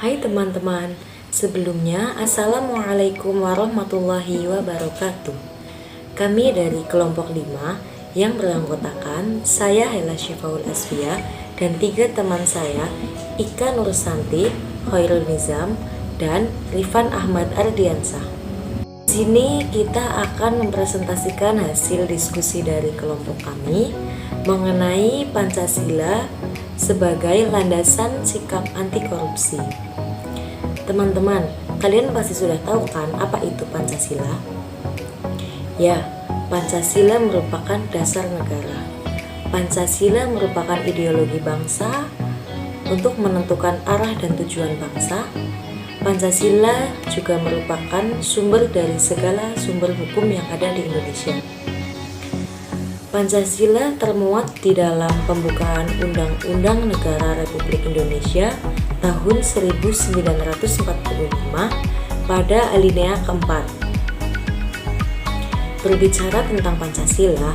Hai teman-teman, sebelumnya Assalamualaikum warahmatullahi wabarakatuh. Kami dari kelompok 5 yang beranggotakan saya Hela Syifaul Asfia dan 3 teman saya Ika Nursanti, Khairul Nizam, dan Rifan Ahmad Ardiansah. Di sini kita akan mempresentasikan hasil diskusi dari kelompok kami mengenai Pancasila sebagai landasan sikap anti korupsi. Teman-teman, kalian pasti sudah tahu kan apa itu Pancasila? Ya, Pancasila merupakan dasar negara. Pancasila merupakan ideologi bangsa untuk menentukan arah dan tujuan bangsa. Pancasila juga merupakan sumber dari segala sumber hukum yang ada di Indonesia. Pancasila termuat di dalam pembukaan Undang-Undang Negara Republik Indonesia tahun 1945 pada alinea keempat. Berbicara tentang Pancasila,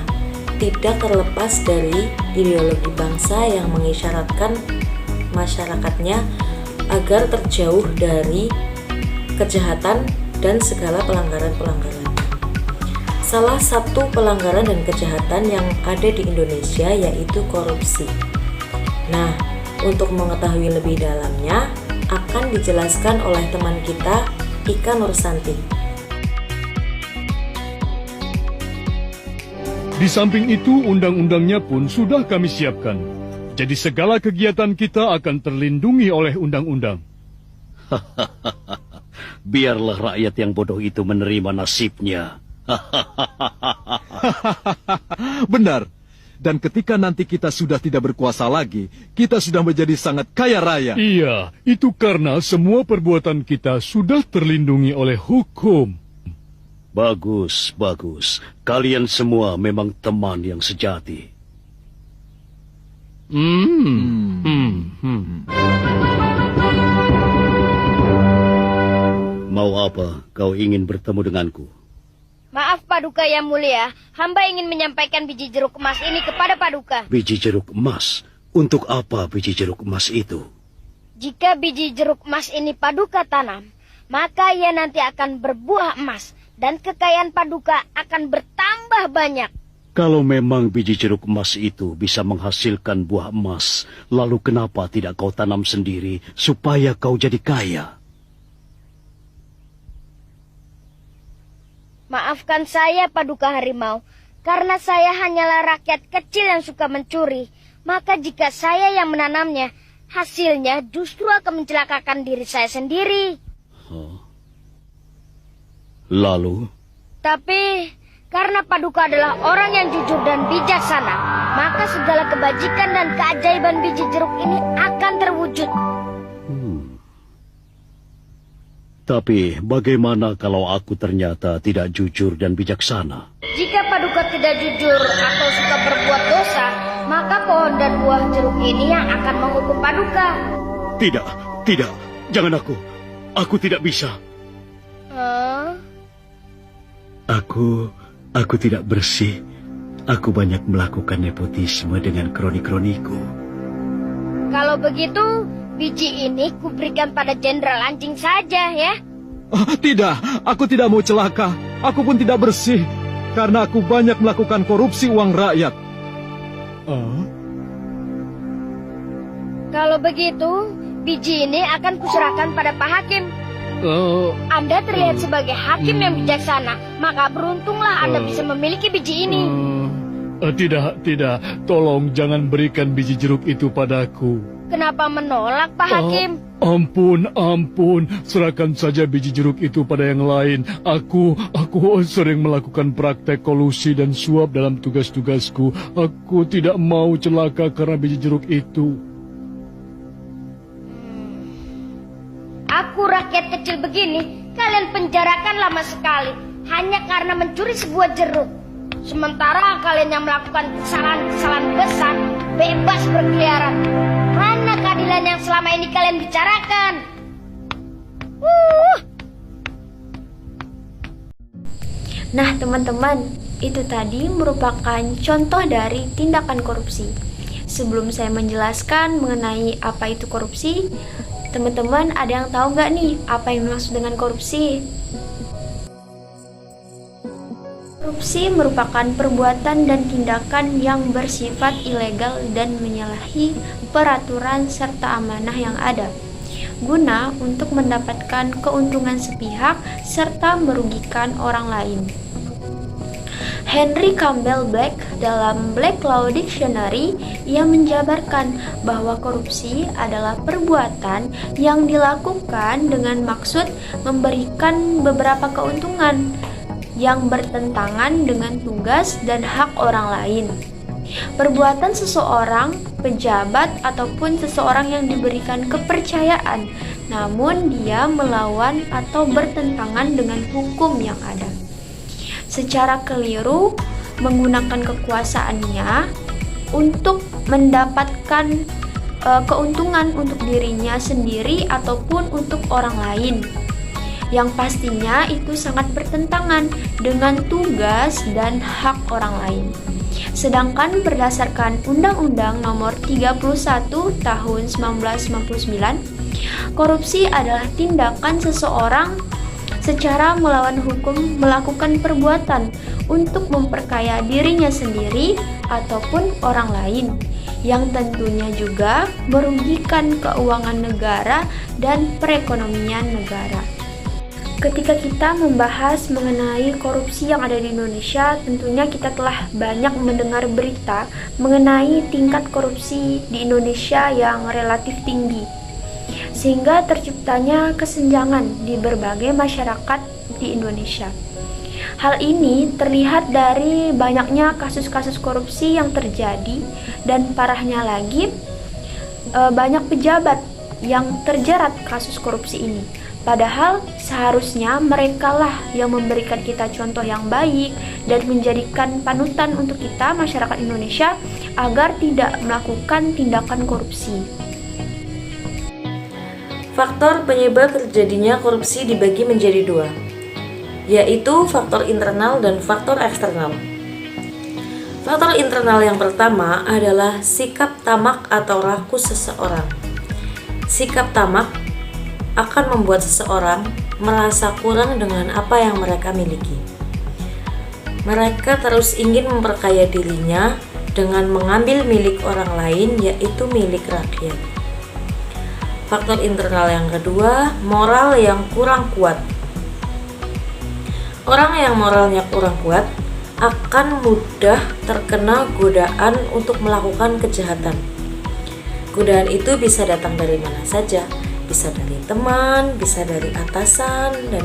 tidak terlepas dari ideologi bangsa yang mengisyaratkan masyarakatnya agar terjauh dari kejahatan dan segala pelanggaran-pelanggaran. Salah satu pelanggaran dan kejahatan yang ada di Indonesia yaitu korupsi. Nah, untuk mengetahui lebih dalamnya akan dijelaskan oleh teman kita Ika Nursanti. Di samping itu, undang-undangnya pun sudah kami siapkan. Jadi segala kegiatan kita akan terlindungi oleh undang-undang. Biarlah rakyat yang bodoh itu menerima nasibnya. Benar. Dan ketika nanti kita sudah tidak berkuasa lagi, kita sudah menjadi sangat kaya raya. Iya, itu karena semua perbuatan kita sudah terlindungi oleh hukum. Bagus, bagus. Kalian semua memang teman yang sejati. Mau apa kau ingin bertemu denganku? Maaf Paduka yang mulia, hamba ingin menyampaikan biji jeruk emas ini kepada Paduka. Biji jeruk emas? Untuk apa biji jeruk emas itu? Jika biji jeruk emas ini Paduka tanam, maka ia nanti akan berbuah emas dan kekayaan Paduka akan bertambah banyak. Kalau memang biji jeruk emas itu bisa menghasilkan buah emas, lalu kenapa tidak kau tanam sendiri supaya kau jadi kaya? Maafkan saya Paduka Harimau, karena saya hanyalah rakyat kecil yang suka mencuri. Maka jika saya yang menanamnya, hasilnya justru akan mencelakakan diri saya sendiri. Lalu? Tapi karena Paduka adalah orang yang jujur dan bijaksana, maka segala kebajikan dan keajaiban biji jeruk ini akan terwujud. Tapi bagaimana kalau aku ternyata tidak jujur dan bijaksana? Jika Paduka tidak jujur atau suka berbuat dosa, maka pohon dan buah jeruk ini yang akan menghukum Paduka. Tidak, tidak, jangan aku. Aku tidak bisa. Aku tidak bersih. Aku banyak melakukan nepotisme dengan kroni-kroniku. Kalau begitu, biji ini kuberikan pada Jenderal Anjing saja ya. Tidak, aku tidak mau celaka. Aku pun tidak bersih. Karena aku banyak melakukan korupsi uang rakyat. Kalau begitu, biji ini akan kuserahkan pada Pak Hakim. Anda terlihat sebagai hakim yang bijaksana, maka beruntunglah Anda bisa memiliki biji ini. Tidak. Tolong jangan berikan biji jeruk itu padaku. Kenapa menolak, Pak Hakim? Ampun. Serahkan saja biji jeruk itu pada yang lain. Aku sering melakukan praktek kolusi dan suap dalam tugas-tugasku. Aku tidak mau celaka karena biji jeruk itu. Aku rakyat kecil begini, kalian penjarakan lama sekali hanya karena mencuri sebuah jeruk. Sementara kalian yang melakukan kesalahan-kesalahan besar bebas berkeliaran. Mana keadilan yang selama ini kalian bicarakan? Nah teman-teman, itu tadi merupakan contoh dari tindakan korupsi. Sebelum saya menjelaskan mengenai apa itu korupsi, Teman-teman, ada yang tahu nggak nih apa yang dimaksud dengan korupsi? Korupsi merupakan perbuatan dan tindakan yang bersifat ilegal dan menyalahi peraturan serta amanah yang ada, guna untuk mendapatkan keuntungan sepihak serta merugikan orang lain. Henry Campbell Black dalam Black Law Dictionary, ia menjabarkan bahwa korupsi adalah perbuatan yang dilakukan dengan maksud memberikan beberapa keuntungan yang bertentangan dengan tugas dan hak orang lain. Perbuatan seseorang, pejabat, ataupun seseorang yang diberikan kepercayaan, namun dia melawan atau bertentangan dengan hukum yang ada. Secara keliru menggunakan kekuasaannya untuk mendapatkan keuntungan untuk dirinya sendiri ataupun untuk orang lain, yang pastinya itu sangat bertentangan dengan tugas dan hak orang lain. Sedangkan berdasarkan Undang-Undang Nomor 31 Tahun 1999, korupsi adalah tindakan seseorang secara melawan hukum melakukan perbuatan untuk memperkaya dirinya sendiri ataupun orang lain, yang tentunya juga merugikan keuangan negara dan perekonomian negara. Ketika kita membahas mengenai korupsi yang ada di Indonesia, tentunya kita telah banyak mendengar berita mengenai tingkat korupsi di Indonesia yang relatif tinggi, sehingga terciptanya kesenjangan di berbagai masyarakat di Indonesia. Hal ini terlihat dari banyaknya kasus-kasus korupsi yang terjadi, dan parahnya lagi banyak pejabat yang terjerat kasus korupsi ini. Padahal seharusnya merekalah yang memberikan kita contoh yang baik dan menjadikan panutan untuk kita masyarakat Indonesia agar tidak melakukan tindakan korupsi. Faktor penyebab terjadinya korupsi dibagi menjadi dua, yaitu faktor internal dan faktor eksternal. Faktor internal yang pertama adalah sikap tamak atau rakus seseorang. Sikap tamak akan membuat seseorang merasa kurang dengan apa yang mereka miliki. Mereka terus ingin memperkaya dirinya dengan mengambil milik orang lain, yaitu milik rakyat. Faktor internal yang kedua, moral yang kurang kuat. Orang yang moralnya kurang kuat akan mudah terkena godaan untuk melakukan kejahatan. Godaan itu bisa datang dari mana saja, bisa dari teman, bisa dari atasan, dan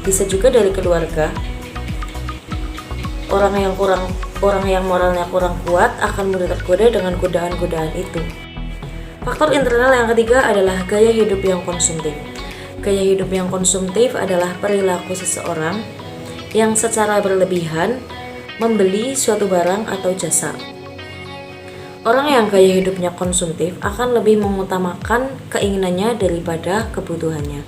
bisa juga dari keluarga. Orang yang moralnya kurang kuat akan mudah tergoda dengan godaan-godaan itu. Faktor internal yang ketiga adalah gaya hidup yang konsumtif. Gaya hidup yang konsumtif adalah perilaku seseorang yang secara berlebihan membeli suatu barang atau jasa. Orang yang gaya hidupnya konsumtif akan lebih mengutamakan keinginannya daripada kebutuhannya.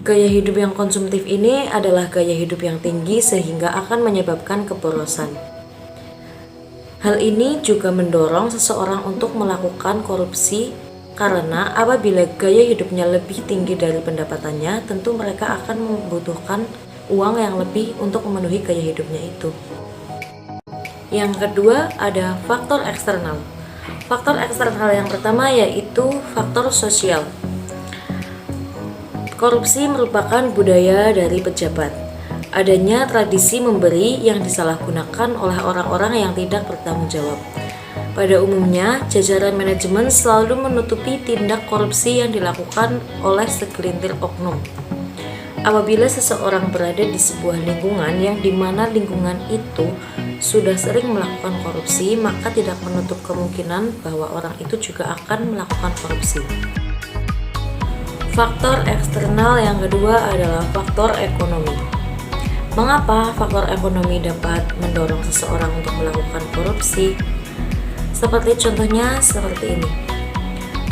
Gaya hidup yang konsumtif ini adalah gaya hidup yang tinggi sehingga akan menyebabkan keborosan. Hal ini juga mendorong seseorang untuk melakukan korupsi karena apabila gaya hidupnya lebih tinggi dari pendapatannya, tentu mereka akan membutuhkan uang yang lebih untuk memenuhi gaya hidupnya itu. Yang kedua ada faktor eksternal. Faktor eksternal yang pertama yaitu faktor sosial. Korupsi merupakan budaya dari pejabat. Adanya tradisi memberi yang disalahgunakan oleh orang-orang yang tidak bertanggung jawab. Pada umumnya, jajaran manajemen selalu menutupi tindak korupsi yang dilakukan oleh segelintir oknum. Apabila seseorang berada di sebuah lingkungan yang dimana lingkungan itu sudah sering melakukan korupsi, maka tidak menutup kemungkinan bahwa orang itu juga akan melakukan korupsi. Faktor eksternal yang kedua adalah faktor ekonomi. Mengapa faktor ekonomi dapat mendorong seseorang untuk melakukan korupsi? Seperti ini.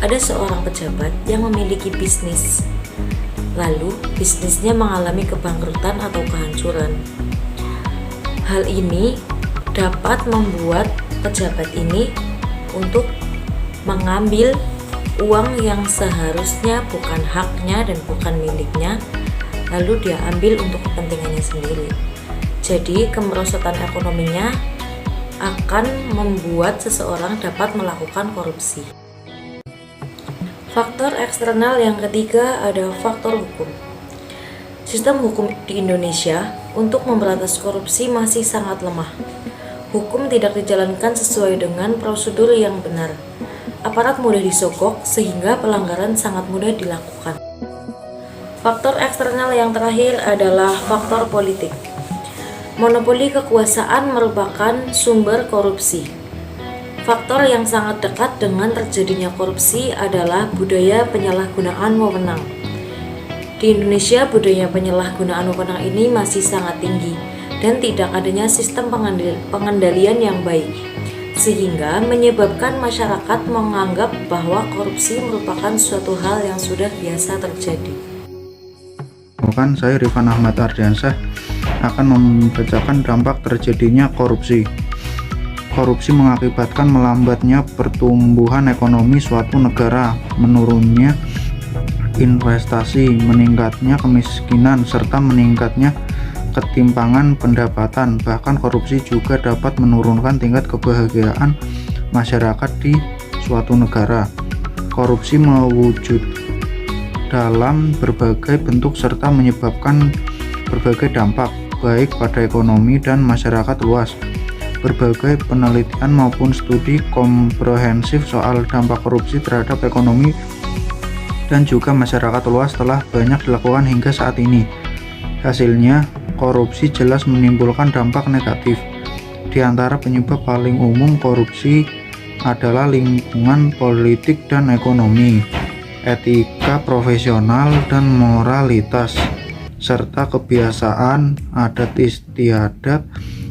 Ada seorang pejabat yang memiliki bisnis. Lalu bisnisnya mengalami kebangkrutan atau kehancuran. Hal ini dapat membuat pejabat ini untuk mengambil uang yang seharusnya bukan haknya dan bukan miliknya, lalu dia ambil untuk kepentingannya sendiri. Jadi kemerosotan ekonominya akan membuat seseorang dapat melakukan korupsi. Faktor eksternal yang ketiga ada faktor hukum. Sistem hukum di Indonesia untuk memberantas korupsi masih sangat lemah. Hukum tidak dijalankan sesuai dengan prosedur yang benar. Aparat mudah disogok sehingga pelanggaran sangat mudah dilakukan. Faktor eksternal yang terakhir adalah faktor politik. Monopoli kekuasaan merupakan sumber korupsi. Faktor yang sangat dekat dengan terjadinya korupsi adalah budaya penyalahgunaan wewenang. Di Indonesia, budaya penyalahgunaan wewenang ini masih sangat tinggi dan tidak adanya sistem pengendalian yang baik, sehingga menyebabkan masyarakat menganggap bahwa korupsi merupakan suatu hal yang sudah biasa terjadi. Saya Rifan Ahmad Ardiansyah akan membacakan dampak terjadinya korupsi. Korupsi mengakibatkan melambatnya pertumbuhan ekonomi suatu negara, menurunnya investasi, meningkatnya kemiskinan, serta meningkatnya ketimpangan pendapatan. Bahkan korupsi juga dapat menurunkan tingkat kebahagiaan masyarakat di suatu negara. Korupsi mewujud dalam berbagai bentuk serta menyebabkan berbagai dampak, baik pada ekonomi dan masyarakat luas. Berbagai penelitian maupun studi komprehensif soal dampak korupsi terhadap ekonomi dan juga masyarakat luas telah banyak dilakukan hingga saat ini. Hasilnya, korupsi jelas menimbulkan dampak negatif. Di antara penyebab paling umum korupsi adalah lingkungan politik dan ekonomi, etika profesional dan moralitas, serta kebiasaan, adat istiadat,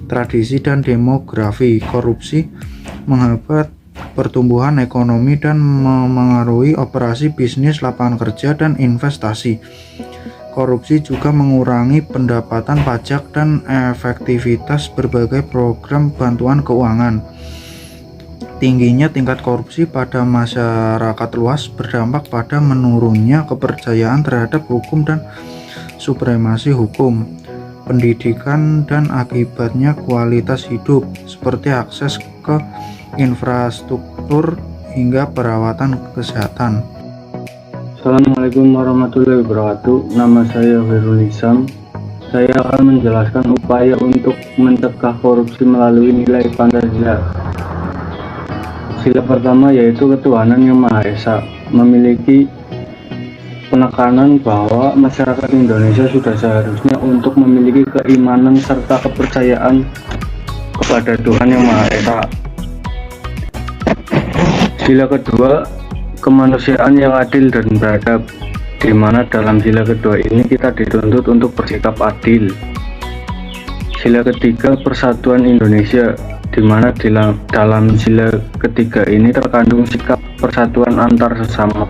tradisi dan demografi. Korupsi menghambat pertumbuhan ekonomi dan memengaruhi operasi bisnis, lapangan kerja, dan investasi. Korupsi juga mengurangi pendapatan pajak dan efektivitas berbagai program bantuan keuangan. Tingginya tingkat korupsi pada masyarakat luas berdampak pada menurunnya kepercayaan terhadap hukum dan supremasi hukum, pendidikan, dan akibatnya kualitas hidup seperti akses ke infrastruktur hingga perawatan kesehatan. Assalamualaikum warahmatullahi wabarakatuh. Nama saya Khairul Hisam. Saya akan menjelaskan upaya untuk mencegah korupsi melalui nilai Pancasila. Sila pertama yaitu ketuhanan yang Maha Esa, memiliki penekanan bahwa masyarakat Indonesia sudah seharusnya untuk memiliki keimanan serta kepercayaan kepada Tuhan yang Maha Esa. Sila kedua, kemanusiaan yang adil dan beradab, di mana dalam sila kedua ini kita dituntut untuk bersikap adil. Sila ketiga, persatuan Indonesia, di mana dalam sila ketiga ini terkandung sikap persatuan antar sesama.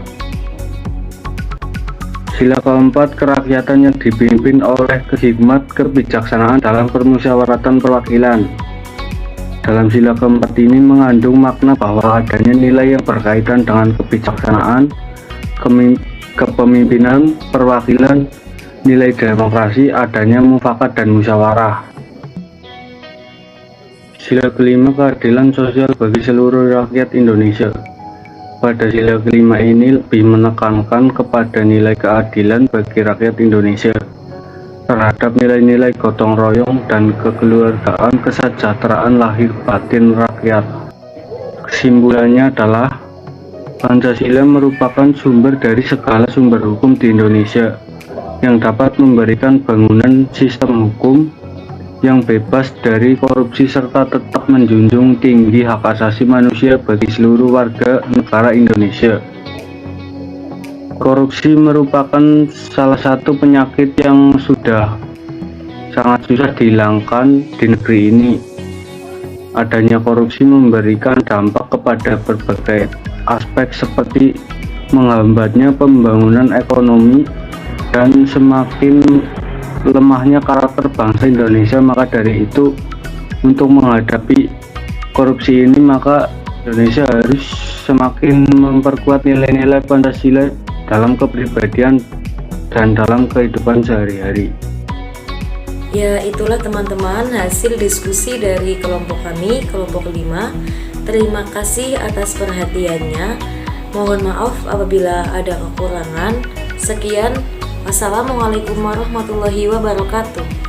Sila keempat, kerakyatan yang dipimpin oleh hikmat kebijaksanaan dalam permusyawaratan perwakilan. Dalam sila keempat ini mengandung makna bahwa adanya nilai yang berkaitan dengan kebijaksanaan, kepemimpinan, perwakilan, nilai demokrasi, adanya mufakat dan musyawarah. Sila kelima, keadilan sosial bagi seluruh rakyat Indonesia. Pada sila kelima ini lebih menekankan kepada nilai keadilan bagi rakyat Indonesia terhadap nilai-nilai gotong royong dan kekeluargaan, kesejahteraan lahir batin rakyat. Kesimpulannya adalah Pancasila merupakan sumber dari segala sumber hukum di Indonesia yang dapat memberikan bangunan sistem hukum yang bebas dari korupsi serta tetap menjunjung tinggi hak asasi manusia bagi seluruh warga negara Indonesia. Korupsi merupakan salah satu penyakit yang sudah sangat susah dihilangkan di negeri ini. Adanya korupsi memberikan dampak kepada berbagai aspek seperti menghambatnya pembangunan ekonomi dan semakin lemahnya karakter bangsa Indonesia. Maka dari itu, untuk menghadapi korupsi ini maka Indonesia harus semakin memperkuat nilai-nilai Pancasila dalam kepribadian dan dalam kehidupan sehari-hari. Ya, itulah teman-teman hasil diskusi dari kelompok kami, kelompok 5. Terima kasih atas perhatiannya. Mohon maaf apabila ada kekurangan. Sekian, wassalamualaikum warahmatullahi wabarakatuh.